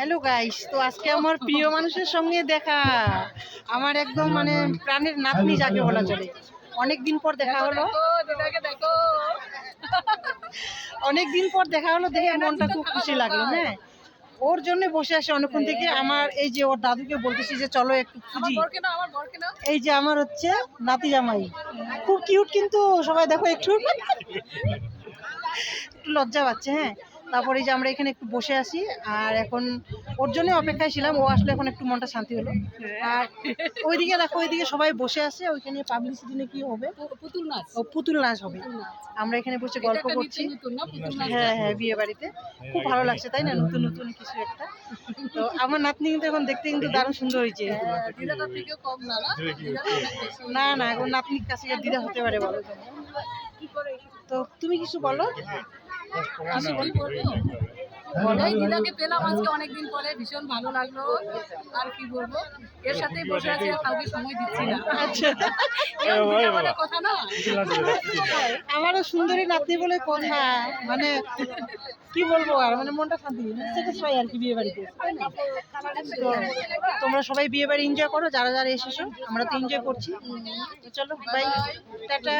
Hello guys, তো আজকে আমার প্রিয় মানুষের সঙ্গে দেখা। আমার একদম মানে প্রাণের নাতনি যাকে বলা চলে। অনেকদিন পর দেখা হলো, অনেকদিন পর দেখা হলো, দেখে মনটা খুব খুশি লাগলো। হ্যাঁ, ওর জন্য বসে আসে অনেকক্ষণ থেকে। আমার এই যে ওর দাদুকে বলতেছি যে চলো একটু খুঁজি। এই যে আমার হচ্ছে নাতি জামাই, খুব কিউট, কিন্তু সবাই দেখো একটু একটু লজ্জা পাচ্ছে। হ্যাঁ, তারপরে এই যে আমরা এখানে একটু বসে আসি, আর এখন ওর জন্য অপেক্ষায় ছিলাম। ও আসলে এখন একটু মনটা শান্তি হলো। আর ওইদিকে দেখো, ওইদিকে সবাই বসে আছে, ওইখানে পাবলিসিটি কি হবে, পুতুল নাচ। ও পুতুল নাচ হবে। আমরা এখানে বসে গল্প করছি। হ্যাঁ হ্যাঁ, বিয়ে বাড়িতে খুব ভালো লাগছে, তাই না? নতুন নতুন কিছু একটা। তো আমার নাতনি কিন্তু এখন দেখতে কিন্তু দারুণ সুন্দর হয়েছে। না না, এখন নাতনির কাছে দিদা হতে পারে, বলো তোমরা। তো তুমি কিছু বলো। এই দিদাকে পেলাম আজকে অনেকদিন পরে, ভীষণ ভালো লাগলো। আর কি বলবো, এর সাথেই বসে আছি, আর কাউকে সময় দিচ্ছি না। আচ্ছা, বলে কথা না। আমারও সুন্দরী নাতনি বলে কথা, মানে কি বলবো, আর মানে মনটা শান্তি স্যাটিসফাই আর কি বিয়ে বাড়িতে। তো তোমরা সবাই বিয়ে বাড়ি এনজয় করো, যারা যারা এসেছো। আমরা তো এনজয় করছি। চলো বাই, টাটা।